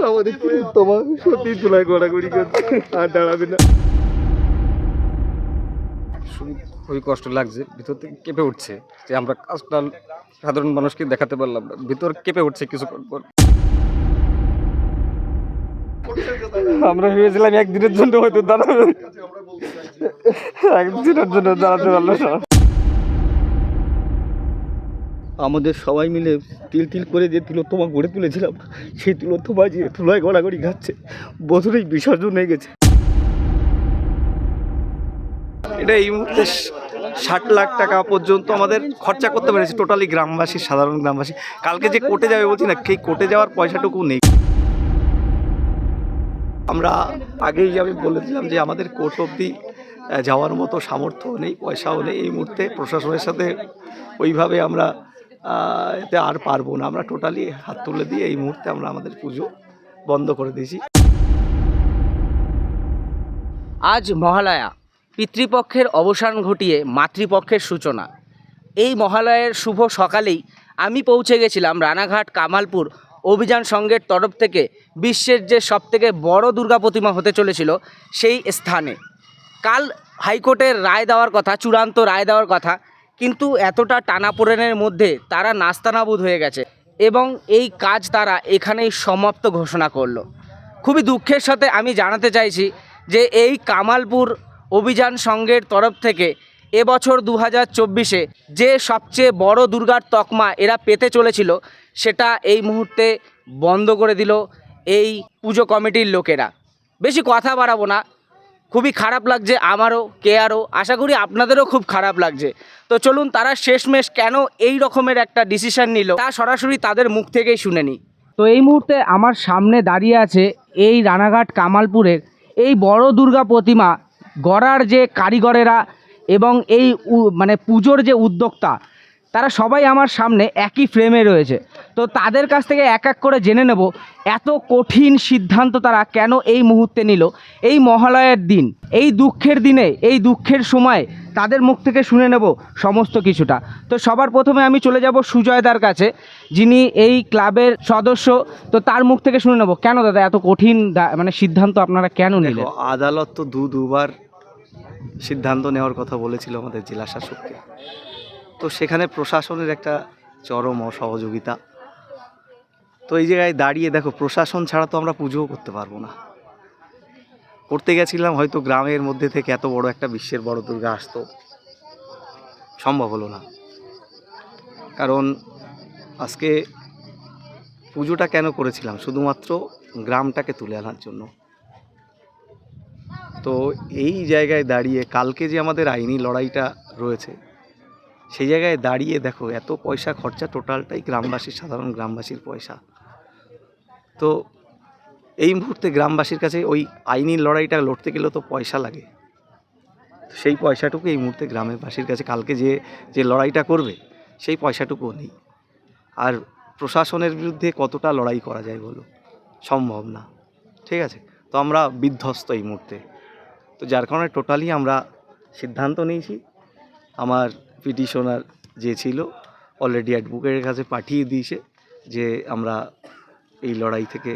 আমাদের তোমার সত্যি তোলায় গড়াগড়ি করছে, আর দাঁড়াবে না। খুবই কষ্ট লাগছে, ভিতর থেকে কেঁপে উঠছে যে আমরা কাজটা সাধারণ মানুষকে দেখাতে পারলাম না। ভিতর কেঁপে উঠছে কিছুক্ষণ পর। আমরা ভেবেছিলাম একদিনের জন্য হয়তো দাঁড়াবে, একদিনের জন্য দাঁড়াতে পারলো না। আমাদের সবাই মিলে তিল তিল করে যে তিলোত্তমা গড়ে তুলেছিলাম, সেই তিলোত্তমা যে তুলায় গড়াগড়ি খাচ্ছে, বছরেই বিসর্জন হয়ে গেছে। এটা এই মুহূর্তে 60 লাখ টাকা পর্যন্ত আমাদের খরচা করতে পেরেছি টোটালি গ্রামবাসী, সাধারণ গ্রামবাসী। কালকে যে কোর্টে যাবে বলছি না, সেই কোর্টে যাওয়ার পয়সাটুকু নেই। আমরা আগেই আমি বলেছিলাম যে আমাদের কোর্ট অবধি যাওয়ার মতো সামর্থ্য নেই, পয়সাও নেই। এই মুহূর্তে প্রশাসনের সাথে ওইভাবে আমরা এতে আর পারবো না। আমরা টোটালি হাত তুলে দিয়ে এই মুহূর্তে আমরা আমাদের পুজো বন্ধ করে দিয়েছি। আজ মহালয়া, পিতৃপক্ষের অবসান ঘটিয়ে মাতৃপক্ষের সূচনা। এই মহালয়ের শুভ সকালেই আমি পৌঁছে গেছিলাম রানাঘাট কামালপুর অভিযান সংঘের তরফ থেকে বিশ্বের যে সবথেকে বড় দুর্গা প্রতিমা হতে চলেছিল সেই স্থানে। কাল হাইকোর্টের রায় দেওয়ার কথা, চূড়ান্ত রায় দেওয়ার কথা, কিন্তু এতটা টানাপোড়েনের মধ্যে তারা নাস্তানাবুদ হয়ে গেছে এবং এই কাজ তারা এখানেই সমাপ্ত ঘোষণা করলো। খুবই দুঃখের সাথে আমি জানাতে চাইছি যে এই কামালপুর অভিযান সংঘের তরফ থেকে এবছর 2024-এ যে সবচেয়ে বড় দুর্গার তকমা এরা পেতে চলেছিল, সেটা এই মুহূর্তে বন্ধ করে দিল এই পুজো কমিটির লোকেরা। বেশি কথা বাড়াবো না, খুবই খারাপ লাগছে আমারও, কেয়ারও, আশা করি আপনাদেরও খুব খারাপ লাগছে। তো চলুন তারা শেষমেশ কেন এই রকমের একটা ডিসিশন নিল তা সরাসরি তাদের মুখ থেকেই শুনে নিই। তো এই মুহূর্তে আমার সামনে দাঁড়িয়ে আছে এই রানাঘাট কামালপুরের এই বড় দুর্গা প্রতিমা গড়ার যে কারিগরেরা এবং এই মানে পুজোর যে উদ্যোক্তা, তারা সবাই আমার সামনে একই ফ্রেমে রয়েছে। তো তাদের কাছ থেকে এক এক করে জেনে নেব এত কঠিন সিদ্ধান্ত তারা কেন এই মুহূর্তে নিল, এই মহালয়ের দিন, এই দুঃখের দিনে, এই দুঃখের সময় তাদের মুখ থেকে শুনে নেব সমস্ত কিছুটা। তো সবার প্রথমে আমি চলে যাব সুজয়দার কাছে, যিনি এই ক্লাবের সদস্য। তো তার মুখ থেকে শুনে নেব কেন দাদা এত কঠিন মানে সিদ্ধান্ত আপনারা কেন নিলেন। আদালত তো দুবার সিদ্ধান্ত নেওয়ার কথা বলেছিল আমাদের জেলা শাসককে, তো সেখানে প্রশাসনের একটা চরম অসহযোগিতা। তো এই জায়গায় দাঁড়িয়ে দেখো, প্রশাসন ছাড়া তো আমরা পুজোও করতে পারবো না। করতে গেছিলাম, হয়তো গ্রামের মধ্যে থেকে এত বড় একটা বিশ্বের বড় দুর্গা আসতো, সম্ভব হলো না। কারণ আজকে পুজোটা কেন করেছিলাম, শুধুমাত্র গ্রামটাকে তুলে আনার জন্য। তো এই জায়গায় দাঁড়িয়ে কালকে যে আমাদের আইনি লড়াইটা রয়েছে, সেই জায়গায় দাঁড়িয়ে দেখো এত পয়সা খরচা, টোটালটাই গ্রামবাসীর, সাধারণ গ্রামবাসীর পয়সা। তো এই মুহূর্তে গ্রামবাসীর কাছে ওই আইনি লড়াইটা লড়তে গেলেও তো পয়সা লাগে। সেই পয়সাটুকু এই মুহূর্তে গ্রামবাসীর কাছে কালকে যে লড়াইটা করবে, সেই পয়সাটুকুও নেই। আর প্রশাসনের বিরুদ্ধে কতটা লড়াই করা যায় বলো, সম্ভব না। ঠিক আছে, তো আমরা বিধ্বস্ত এই মুহূর্তে। তো যার কারণে টোটালি আমরা সিদ্ধান্ত নিয়েছি। আমার পিটিশনার যে ছিল অলরেডি অ্যাডভোকেটের কাছে পাঠিয়ে দিয়েছে যে আমরা এই লড়াই থেকে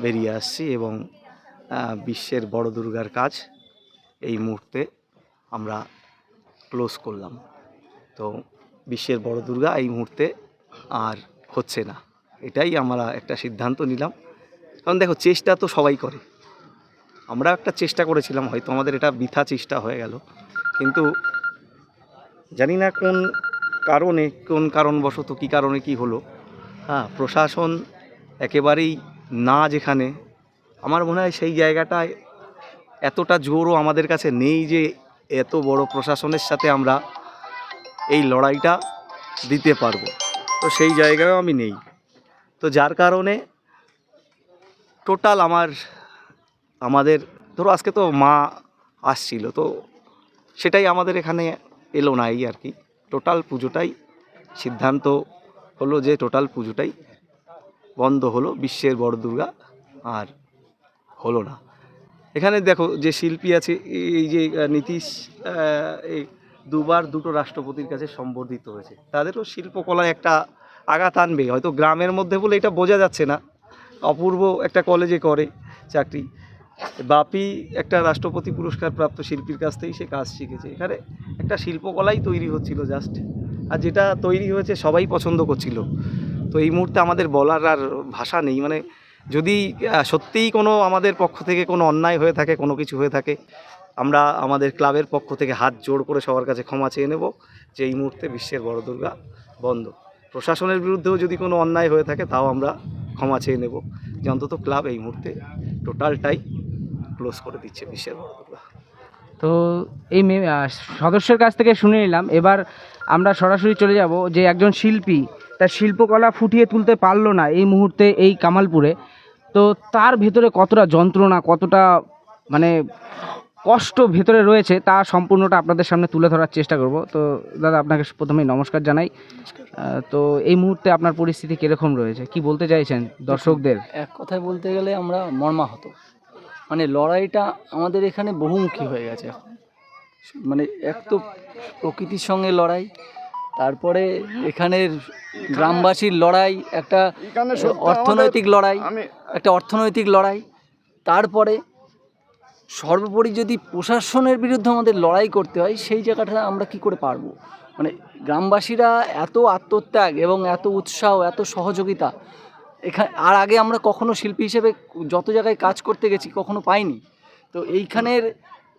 বেরিয়ে আসছি এবং বিশ্বের বড় দুর্গার কাজ এই মুহূর্তে আমরা ক্লোজ করলাম। তো বিশ্বের বড় দুর্গা এই মুহূর্তে আর হচ্ছে না, এটাই আমরা একটা সিদ্ধান্ত নিলাম। কারণ দেখো, চেষ্টা তো সবাই করে, আমরা একটা চেষ্টা করেছিলাম, হয়তো আমাদের এটা বৃথা চেষ্টা হয়ে গেল। কিন্তু জানি না কোন কারণবশত, কী কারণে কি হলো, প্রশাসন একেবারেই না, যেখানে আমার মনে হয় সেই জায়গাটায় এতটা জোরও আমাদের কাছে নেই যে এত বড় প্রশাসনের সাথে আমরা এই লড়াইটা দিতে পারবো। তো সেই জায়গায়ও আমি নেই। তো যার কারণে টোটাল আমাদের ধরো আজকে তো মা আসছিল, তো সেটাই আমাদের এখানে এলো না, এই আর কি। টোটাল পুজোটাই সিদ্ধান্ত হলো যে টোটাল পুজোটাই বন্ধ হলো, বিশ্বের বড় দুর্গা আর হলো না। এখানে দেখো যে শিল্পী আছে, এই যে নীতিশ, এই দুবার দুটো রাষ্ট্রপতির কাছে সম্বর্ধিত হয়েছে, তাদেরও শিল্পকলায় একটা আঘাত আনবে। হয়তো গ্রামের মধ্যে বলে এটা বোঝা যাচ্ছে না, অপূর্ব একটা কলেজে করে চাকরি। বাপি একটা রাষ্ট্রপতি পুরস্কার প্রাপ্ত শিল্পীর কাছ থেকেই সে কাজ শিখেছে। এখানে একটা শিল্পকলাই তৈরি হচ্ছিল জাস্ট, আর যেটা তৈরি হয়েছে সবাই পছন্দ করছিল। তো এই মুহূর্তে আমাদের বলার আর ভাষা নেই। মানে যদি সত্যিই কোনো আমাদের পক্ষ থেকে কোনো অন্যায় হয়ে থাকে, কোনো কিছু হয়ে থাকে, আমরা আমাদের ক্লাবের পক্ষ থেকে হাত জোড় করে সবার কাছে ক্ষমা চেয়ে নেব যে এই মুহূর্তে বিশ্বের বড় দুর্গা বন্ধ। প্রশাসনের বিরুদ্ধেও যদি কোনো অন্যায় হয়ে থাকে তাও আমরা ক্ষমা চেয়ে নেব যে অন্তত ক্লাব এই মুহূর্তে টোটালটাই ক্লোজ করে দিচ্ছে বিশ্বের বড় দুর্গা। তো এই সদস্যের কাছ থেকে শুনে নিলাম, এবার আমরা সরাসরি চলে যাব যে একজন শিল্পী তার শিল্পকলা ফুটিয়ে তুলতে পারলো না এই মুহূর্তে এই কামালপুরে, তো তার ভেতরে কতটা যন্ত্রণা, কতটা মানে কষ্ট ভেতরে রয়েছে তা সম্পূর্ণটা আপনাদের সামনে তুলে ধরার চেষ্টা করব। তো দাদা, আপনাকে প্রথমেই নমস্কার জানাই। তো এই মুহূর্তে আপনার পরিস্থিতি কীরকম রয়েছে, কি বলতে চাইছেন দর্শকদের? এক কথায় বলতে গেলে আমরা মর্মাহত। মানে লড়াইটা আমাদের এখানে বহুমুখী হয়ে গেছে এখন। মানে এক তো প্রকৃতির সঙ্গে লড়াই, তারপরে এখানের গ্রামবাসীর লড়াই, একটা অর্থনৈতিক লড়াই, তারপরে সর্বোপরি যদি প্রশাসনের বিরুদ্ধে আমাদের লড়াই করতে হয়, সেই জায়গাটা আমরা কি করে পারবো? মানে গ্রামবাসীরা এত আত্মত্যাগ এবং এত উৎসাহ, এত সহযোগিতা এখানে আর আগে আমরা কখনো শিল্পী হিসেবে যত জায়গায় কাজ করতে গেছি কখনো পাইনি। তো এইখানের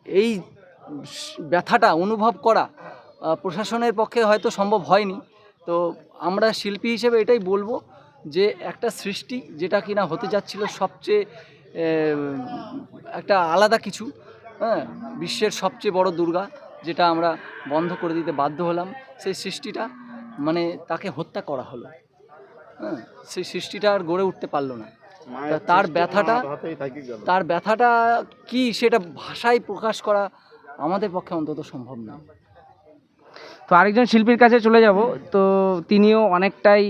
এই ব্যথাটা অনুভব করা প্রশাসনের পক্ষে হয়তো সম্ভব হয়নি। তো আমরা শিল্পী হিসেবে এটাই বলবো যে একটা সৃষ্টি যেটা কিনা হতে যাচ্ছিল সবচেয়ে একটা আলাদা কিছু, হ্যাঁ, বিশ্বের সবচেয়ে বড় দুর্গা, যেটা আমরা বন্ধ করে দিতে বাধ্য হলাম, সেই সৃষ্টিটা মানে তাকে হত্যা করা হলো। হ্যাঁ, সেই সৃষ্টিটা আর গড়ে উঠতে পারলো না। তার ব্যথাটা কি সেটা ভাষায় প্রকাশ করা আমাদের পক্ষে অন্তত সম্ভব না। তো আরেকজন শিল্পীর কাছে চলে যাব। তো তিনিও অনেকটাই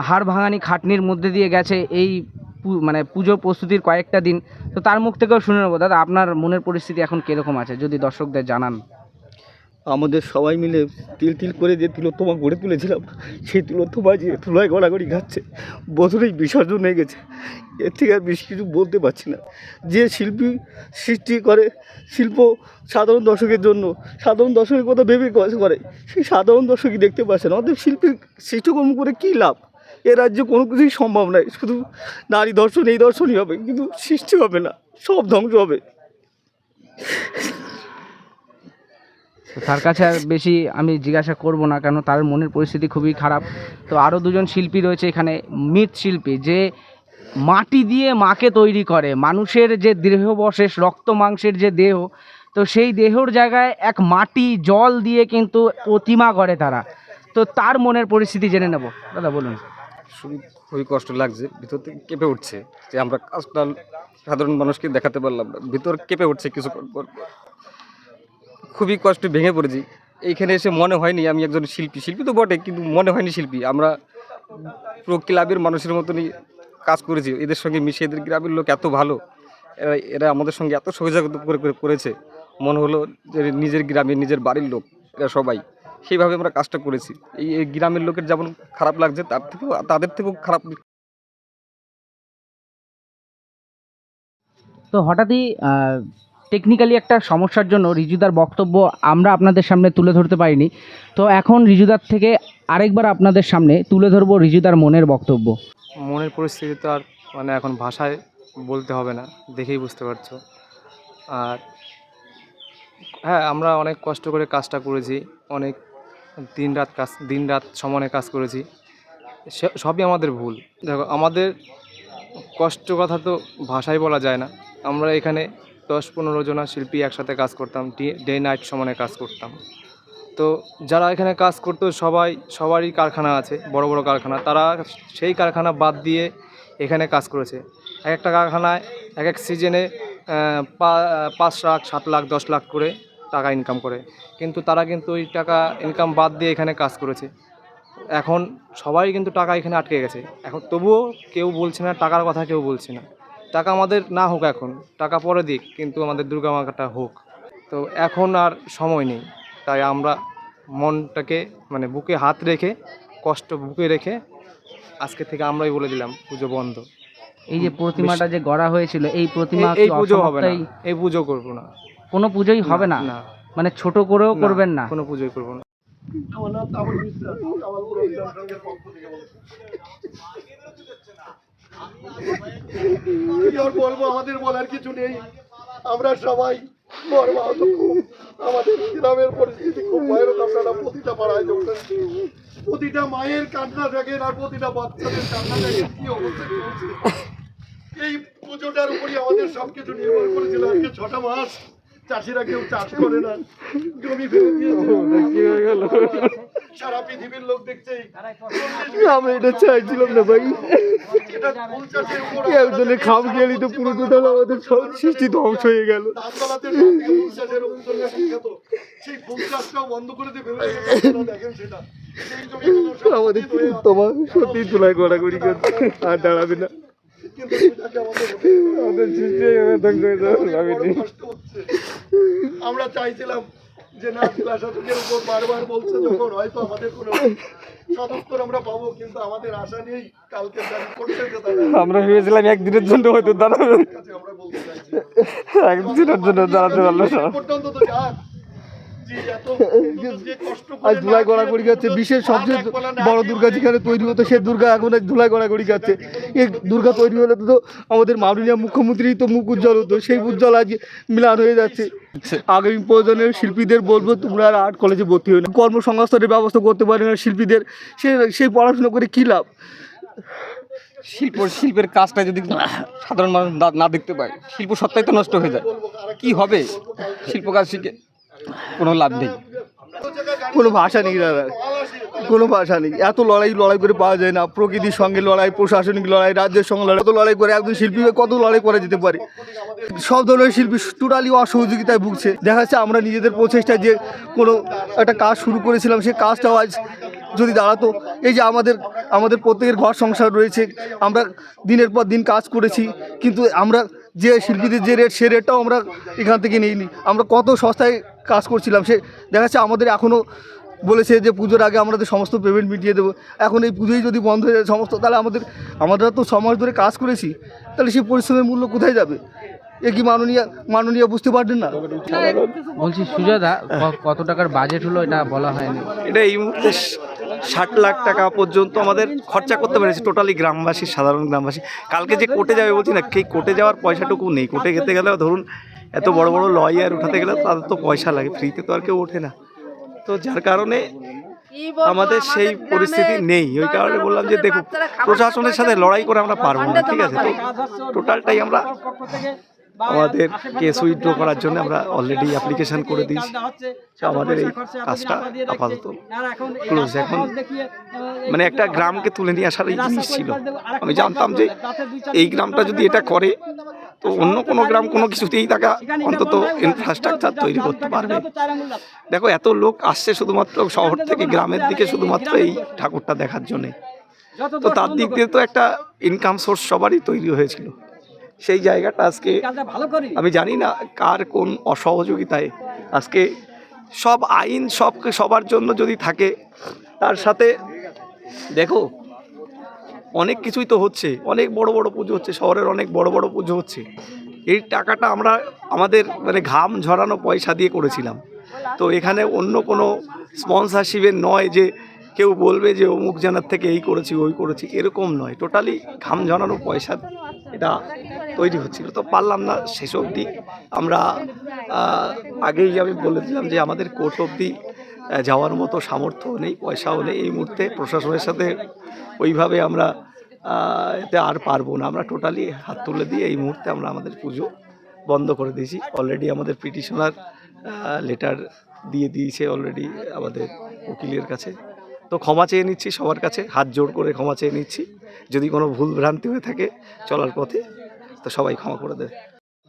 হাড় ভাঙানি খাটনির মধ্যে দিয়ে গেছে এই মানে পুজো প্রস্তুতির কয়েকটা দিন। তো তার মুখ থেকেও শুনে নেবো। দাদা, আপনার মনের পরিস্থিতি এখন কীরকম আছে যদি দর্শকদের জানান? আমাদের সবাই মিলে তিল তিল করে যে তিলোত্তমা গড়ে তুলেছিলাম, সেই তিলোত্তমা যে ধুলায় গড়াগড়ি খাচ্ছে, বছরেই বিসর্জন হয়ে গেছে। এর থেকে আর বেশি কিছু বলতে পারছি না। যে শিল্পী সৃষ্টি করে শিল্প সাধারণ দর্শকের জন্য, সাধারণ দর্শকের কথা ভেবে কাজ করে, সেই সাধারণ দর্শকই দেখতে পাচ্ছে না। অতএব শিল্পীর সৃষ্টিকর্ম করে কী লাভ? এ রাজ্যে কোনো কিছুই সম্ভব নয়। শুধু নারী দর্শন, এই দর্শনই হবে, কিন্তু সৃষ্টি হবে না, সব ধ্বংস হবে। তো তার কাছে আর বেশি আমি জিজ্ঞাসা করব না, কেন তার মনের পরিস্থিতি খুবই খারাপ। তো আরও দুজন শিল্পী রয়েছে এখানে, মৃৎশিল্পী, যে মাটি দিয়ে মাকে তৈরি করে, মানুষের যে দেহবশেষ, রক্ত মাংসের যে দেহ, তো সেই দেহর জায়গায় এক মাটি জল দিয়ে কিন্তু প্রতিমা করে তারা। তো তার মনের পরিস্থিতি জেনে নেব। দাদা বলুন। শুনে খুবই কষ্ট লাগছে, ভিতর থেকে কেঁপে উঠছে যে আমরা কাজটা সাধারণ মানুষকে দেখাতে পারলাম না। ভিতর কেঁপে উঠছে কিছুক্ষণ পর। খুবই কষ্ট, ভেঙে পড়েছি। এইখানে এসে মনে হয়নি আমি একজন শিল্পী, শিল্পী তো বটে, কিন্তু মনে হয়নি শিল্পী। আমরা পুরো ক্লাবের মানুষের মতনই কাজ করেছি, এদের সঙ্গে মিশে। এদের গ্রামের লোক এত ভালো, এরা আমাদের সঙ্গে এত সহযোগিতা করেছে, মনে হলো যে নিজের গ্রামের, নিজের বাড়ির লোক এরা সবাই। সেইভাবে আমরা কাজটা করেছি। এই গ্রামের লোকের যেমন খারাপ লাগছে, তাদের থেকেও খারাপ। তো হঠাৎই টেকনিক্যালি একটা সমস্যার জন্য রিজুদার বক্তব্য আমরা আপনাদের সামনে তুলে ধরতে পারিনি। তো এখন রিজুদার থেকে আরেকবার আপনাদের সামনে তুলে ধরবো রিজুদার মনের বক্তব্য। মনের পরিস্থিতি তো আর মানে এখন ভাষায় বলতে হবে না, দেখেই বুঝতে পারছো। আর হ্যাঁ, আমরা অনেক কষ্ট করে কাজটা করেছি, অনেক দিন রাত সমানে কাজ করেছি। সবই আমাদের ভুল। দেখো, আমাদের কষ্ট কথা তো ভাষায় বলা যায় না। আমরা এখানে 10-15 জনা শিল্পী একসাথে কাজ করতাম, ডে নাইট সমানে কাজ করতাম। তো যারা এখানে কাজ করতো সবারই কারখানা আছে, বড় বড় কারখানা। তারা সেই কারখানা বাদ দিয়ে এখানে কাজ করেছে। এক একটা কারখানায় এক এক সিজনে 5 লাখ, 7 লাখ, 10 লাখ করে টাকা ইনকাম করে, কিন্তু তারা কিন্তু ওই টাকা ইনকাম বাদ দিয়ে এখানে কাজ করেছে। এখন সবাই কিন্তু টাকা এখানে আটকে গেছে। এখন তবুও কেউ বলছে না, টাকার কথা কেউ বলছে না। টাকা আমাদের না হোক, এখন টাকা পরে দিক, কিন্তু আমাদের দুর্গা মাটা হোক। তো এখন আর সময় নেই, তাই আমরা মনটাকে মানে বুকে হাত রেখে, কষ্ট বুকে রেখে আজকে থেকে আমরাই বলে দিলাম পুজো বন্ধ। এই যে প্রতিমাটা যে গড়া হয়েছিল এই প্রতিমা এই কি পুজো হবে না, অসমাপ্তই? এই পুজো করবো না। কোনো পুজোই হবে না? না, মানে ছোট করেও করবেন না? কোনো পুজোই করবো না। কি আর বলবো, আমাদের বলার কিছু নেই। আমরা সবাই মর্মাহত খুব। আমাদের গ্রামের পরিস্থিতি খুব ভয়ানক। আপনারা প্রতিটা পাড়ায় দেখবেন, প্রতিটা মায়ের কান্না দেখেন আর প্রতিটা বাচ্চাদের কান্না দেখেন, কি অবস্থা চলছে। এই পুজোটার উপরই আমাদের সবকিছু নির্ভর করেছিল। আজকে 6টা মাস চাষিরা কেউ চাষ করে না, জমি ফেলে দিয়েছে। সারা পৃথিবীর লোক দেখছে আমরা এটা চাইছিলাম না ভাই, এটা ফুল চাষের উপর একজনের খাম খেয়ালি তো পুরো টোটাল আমাদের সব সৃষ্টি ধ্বংস হয়ে গেল। ধানতলাতে ফুল চাষের উপর বিখ্যাত, সেই ফুল চাষটাও বন্ধ করে দিয়ে ফেলে দিয়েছে। আপনারা দেখেন সেটা, সেই জমিগুলো সব আমাদের পতিত হয়ে আছে। তোমার সত্যি তুলায় গড়াগড়ি করছে, আর দাঁড়াবে না। কিন্তু সেটাকে আমাদের সৃষ্টি হয়ে গেল, ধ্বংস হয়ে যাবে, ভাবিনি। বড় কষ্ট হচ্ছে। আমরা চাইছিলাম যে না, জেলা শাসকের উপর বারবার বলছে যখন হয়তো আমাদের কোনো সদস্য আমরা পাবো, কিন্তু আমাদের আশা নেই। কালকে জারি করতে যে তারা আমরা ভেবেছিলাম একদিনের জন্য হয়তো দাঁড়াবে, কাছে আমরা বলতে চাইছি একদিনের জন্য দাঁড়াতে পারলো না। পর্যন্ত তো যাক, যে এত যে কষ্ট করে আর ধুলায় না গড়াগড়ি খাচ্ছে। বিশ্বের সবচেয়ে বড় দুর্গা যেখানে তৈরি হতো, সে দুর্গা এখন এক ধুলায় গড়াগড়ি খাচ্ছে। এই দুর্গা তৈরি হলে তো আমাদের মাননীয় মুখ্যমন্ত্রী তো মুখ উজ্জ্বল হতো, সেই উজ্জ্বল আজ মিলান হয়ে যাচ্ছে। আগামী প্রয়োজনের শিল্পীদের বলবো, তোমরা আর আর্ট কলেজে ভর্তি হয়ে না, কর্মসংস্থানের ব্যবস্থা করতে পারে না শিল্পীদের, সেই পড়াশোনা করে কী লাভ? শিল্পের কাজটা যদি সাধারণ মানুষ না দেখতে পায়, শিল্প সত্তাই তো নষ্ট হয়ে যায়। কি হবে শিল্প কাজ শিখে? কোনো লাভ নেই। কোনো ভাষা নেই দাদা, কোনো ভাষা নেই। এত লড়াই করে পাওয়া যায় না। প্রকৃতির সঙ্গে লড়াই, প্রশাসনিক লড়াই, রাজ্যের সঙ্গে লড়াই, কত লড়াই করে একজন শিল্পী কত লড়াই করা যেতে পারে। সব ধরনের শিল্পী টোটালি অসহযোগিতায় ভুগছে। দেখা যাচ্ছে আমরা নিজেদের প্রচেষ্টায় যে কোনো একটা কাজ শুরু করেছিলাম, সেই কাজটাও আজ যদি দাঁড়াতো, এই যে আমাদের প্রত্যেকের ঘর সংসার রয়েছে, আমরা দিনের পর দিন কাজ করেছি, কিন্তু আমরা যে শিল্পীদের যে রেট, সে রেটটাও আমরা এখান থেকে নিইনি। আমরা কত সস্তায় কাজ করছিলাম, সে দেখা যাচ্ছে আমাদের এখনও বলেছে যে পুজোর আগে আমাদের সমস্ত পেমেন্ট মিটিয়ে দেবো। এখন এই পুজোই যদি বন্ধ হয়ে যায় সমস্ত, তাহলে আমরা তো 6 মাস ধরে কাজ করেছি, তাহলে সেই পরিশ্রমের মূল্য কোথায় যাবে? এ কি মাননীয় বুঝতে পারবেন না? বলছি সুজাদা, কত টাকার বাজেট হলো এটা বলা হয়নি। এটা এই মুহূর্তে 60 লাখ টাকা পর্যন্ত আমাদের খরচা করতে পেরেছি টোটালি গ্রামবাসী, সাধারণ গ্রামবাসী। কালকে যে কোর্টে যাবে বলছি না, সেই কোর্টে যাওয়ার পয়সাটুকু নেই। কোর্টে যেতে গেলে ধরুন এত বড় বড় লয়ার উঠাতে গেলে তাদের তো পয়সা লাগে, ফ্রিতে তো আর কেউ ওঠে না। তো যার কারণে আমাদের সেই পরিস্থিতি নেই। ওই কারণে বললাম যে দেখুন, প্রশাসনের সাথে লড়াই করে আমরা পারবো না, ঠিক আছে? তো টোটালটাই আমরা আমাদের কেস উইথড্র করার জন্য আমরা অলরেডি অ্যাপ্লিকেশন করে দিয়েছি। তো আমাদের এই কাজটা আপাতত ক্লোজ। এখন মানে একটা গ্রামকে তুলে নিয়ে আসার এই জিনিস ছিল। আমি জানতাম যে এই গ্রামটা যদি এটা করে, তো অন্য কোনো গ্রাম কোনো কিছুতেই তাকে অন্তত ইনফ্রাস্ট্রাকচার তৈরি করতে পারবে। দেখো, এত লোক আসছে শুধুমাত্র শহর থেকে গ্রামের দিকে শুধুমাত্র এই ঠাকুরটা দেখার জন্যে। তো তার দিক দিয়ে তো একটা ইনকাম সোর্স সবারই তৈরি হয়েছিল। সেই জায়গাটা আজকে আমি জানি না কার কোন অসহযোগিতায় আজকে সব আইন সবার জন্য যদি থাকে, তার সাথে দেখো অনেক কিছুই তো হচ্ছে, অনেক বড় বড় পুজো হচ্ছে, শহরের অনেক বড় বড় পুজো হচ্ছে। এই টাকাটা আমরা আমাদের মানে ঘাম ঝরানো পয়সা দিয়ে করেছিলাম। তো এখানে অন্য কোনো স্পন্সরশিপের নয় যে কেউ বলবে যে অমুক জানার থেকে এই করেছি ওই করেছি, এরকম নয়। টোটালি ঘাম ঝরানো পয়সা এটা তৈরি হচ্ছিল। তো পারলাম না শেষ অবধি। আমরা আগেই আমি বলে দিলাম যে আমাদের কোর্ট অবধি যাওয়ার মতো সামর্থ্য নেই, পয়সাও নেই এই মুহূর্তে। প্রশাসনের সাথে ওইভাবে আমরা এতে আর পারবো না। আমরা টোটালি হাত তুলে দিয়ে এই মুহূর্তে আমরা আমাদের পুজো বন্ধ করে দিয়েছি। অলরেডি আমাদের পিটিশনার লেটার দিয়ে দিয়েছে অলরেডি আমাদের উকিলের কাছে। তো ক্ষমা চেয়ে নিচ্ছি সবার কাছে, হাত জোড় করে ক্ষমা চেয়ে নিচ্ছি। যদি কোনো ভুল ভ্রান্তি হয়ে থাকে চলার পথে, তো সবাই ক্ষমা করে দেবে।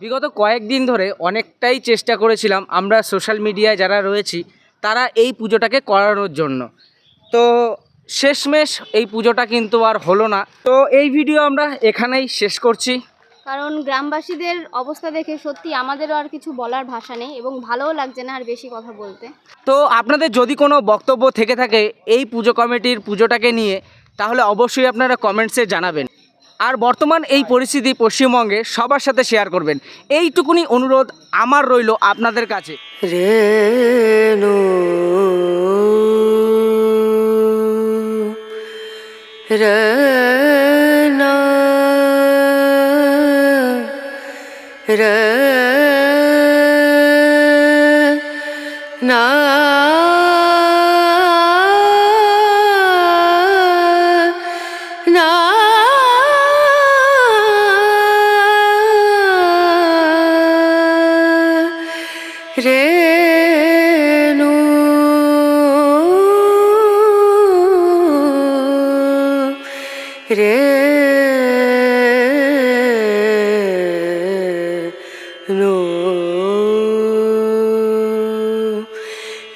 বিগত কয়েকদিন ধরে অনেকটাই চেষ্টা করেছিলাম আমরা সোশ্যাল মিডিয়ায় যারা রয়েছি তারা এই পুজোটাকে করানোর জন্য। তো শেষমেশ এই পুজোটা কিন্তু আর হলো না। তো এই ভিডিও আমরা এখানেই শেষ করছি। কারণ গ্রামবাসীদের অবস্থা দেখে সত্যি আমাদেরও আর কিছু বলার ভাষা নেই এবং ভালোও লাগছে না আর বেশি কথা বলতে। তো আপনাদের যদি কোনো বক্তব্য থেকে থাকে এই পুজো কমিটির পুজোটাকে নিয়ে, তাহলে অবশ্যই আপনারা কমেন্টসে জানাবেন। আর বর্তমান এই পরিস্থিতি পশ্চিমবঙ্গে সবার সাথে শেয়ার করবেন, এইটুকুনি অনুরোধ আমার রইল আপনাদের কাছে। রেণু রনা রনা না রেণু রেণু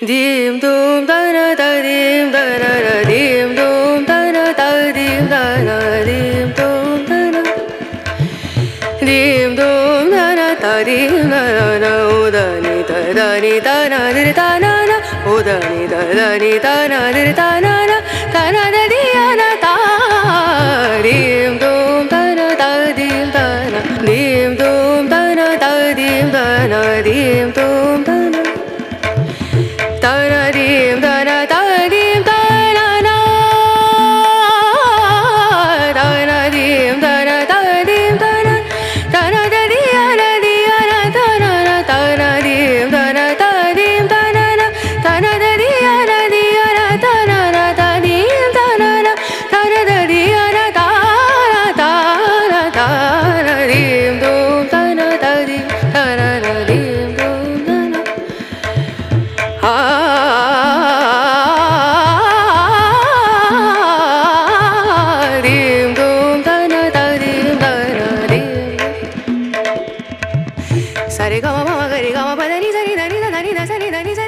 dim dum da na da dim da na na dim dum da na da dim da na dim dum da na dim dum da na da dim da na o da ni da na di da na na o da ni da na di da na na da di ya na da dim dum da na da dim da na dim dum da na da dim da na dim dum da na da na dim da na da dim da na na da na dim da na da dim da na da na da di ya na da na na da na dim da na da dim da na na da na da di ya na da na na da dim da na na da na da di ya na da na dim dum da na da dim da na na dim dum da na dim dum da na da dim da na dim sa re ga ma ga re ga ma pa da ni sa ni da ni da ni da sa ni da ni sa